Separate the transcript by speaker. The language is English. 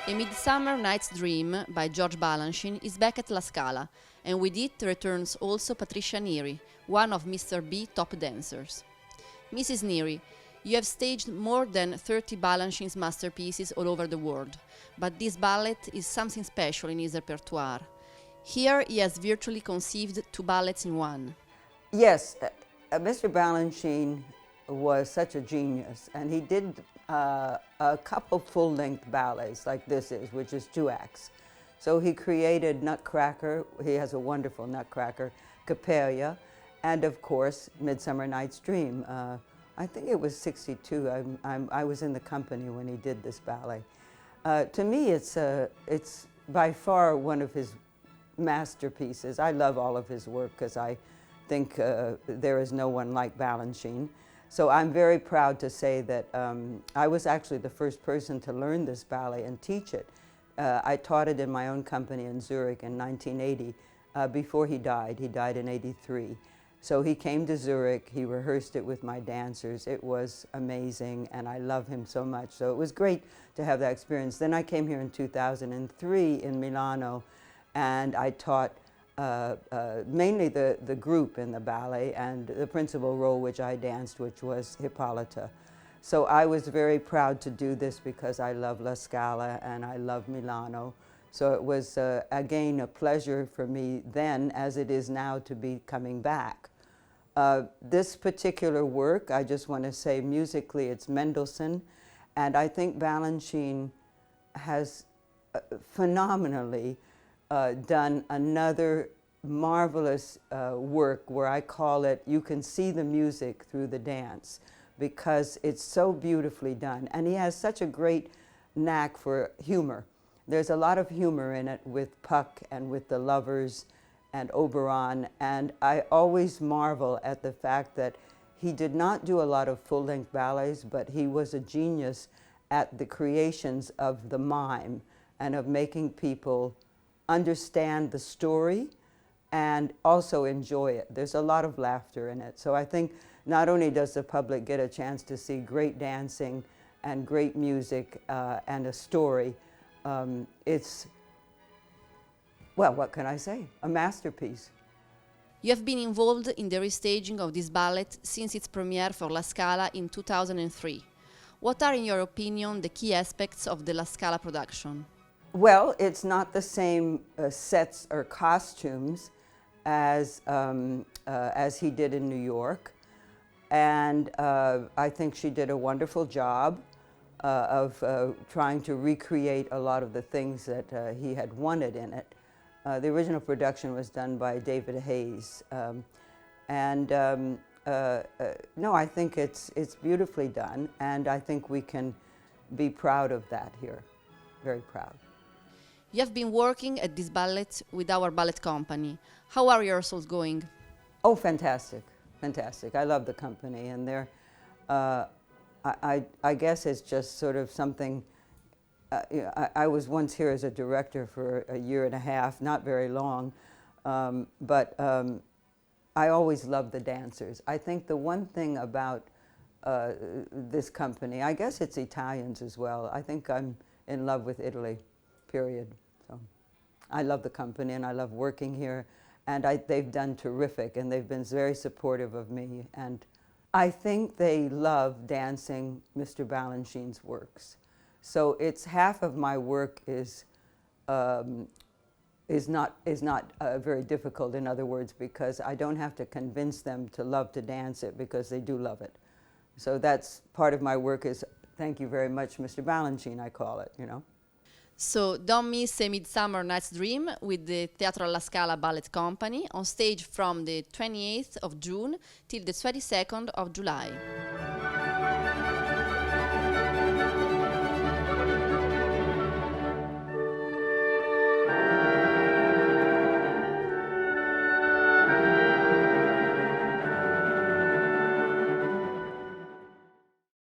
Speaker 1: A Midsummer Night's Dream by George Balanchine is back at La Scala, and with it returns also Patricia Neary, one of Mr. B top dancers. Mrs. Neary, you have staged more than 30 Balanchine's masterpieces all over the world, but this ballet is something special in his repertoire. Here he has virtually conceived two ballets in one.
Speaker 2: Yes, Mr. Balanchine was such a genius, and he did a couple full-length ballets like this is, which is 2 acts. So he created Nutcracker, he has a wonderful Nutcracker, Capella, and of course Midsummer Night's Dream. I think it was 62, I was in the company when he did this ballet. To me it's by far one of his masterpieces. I love all of his work because I think there is no one like Balanchine. So I'm very proud to say that I was actually the first person to learn this ballet and teach it. I taught it in my own company in Zurich in 1980 before he died. He died in '83. So he came to Zurich, he rehearsed it with my dancers. It was amazing and I love him so much. So it was great to have that experience. Then I came here in 2003 in Milano and I taught mainly the group in the ballet and the principal role which I danced, which was Hippolyta. So I was very proud to do this because I love La Scala and I love Milano. So it was again a pleasure for me then, as it is now, to be coming back. This particular work, I just want to say musically it's Mendelssohn, and I think Balanchine has phenomenally done another marvelous work where I call it, you can see the music through the dance, because it's so beautifully done. And he has such a great knack for humor. There's a lot of humor in it with Puck and with the Lovers and Oberon, and I always marvel at the fact that he did not do a lot of full-length ballets, but he was a genius at the creations of the mime and of making people understand the story and also enjoy it. There's a lot of laughter in it. So I think not only does the public get a chance to see great dancing and great music and a story, it's, well, what can I say? A masterpiece.
Speaker 1: You have been involved in the restaging of this ballet since its premiere for La Scala in 2003. What are, in your opinion, the key aspects of the La Scala production?
Speaker 2: Well, it's not the same sets or costumes as he did in New York. And I think she did a wonderful job of trying to recreate a lot of the things that he had wanted in it. The original production was done by David Hayes. No, I think it's beautifully done, and I think we can be proud of that here, very proud.
Speaker 1: You have been working at this ballet with our ballet company. How are rehearsals going?
Speaker 2: Oh, fantastic, fantastic. I love the company, and they're, I guess it's just sort of something, you know, I was once here as a director for a year and a half, not very long, but I always loved the dancers. I think the one thing about this company, I guess it's Italians as well, I think I'm in love with Italy, period. So I love the company and I love working here, and they've done terrific and they've been very supportive of me, and I think they love dancing Mr. Balanchine's works. So it's half of my work is not very difficult, in other words, because I don't have to convince them to love to dance it, because they do love it. So that's part of my work is, thank you very much, Mr. Balanchine, I call it, you know.
Speaker 1: So don't miss A Midsummer Night's Dream with the Teatro alla Scala Ballet Company on stage from the 28th of June till the 22nd of July.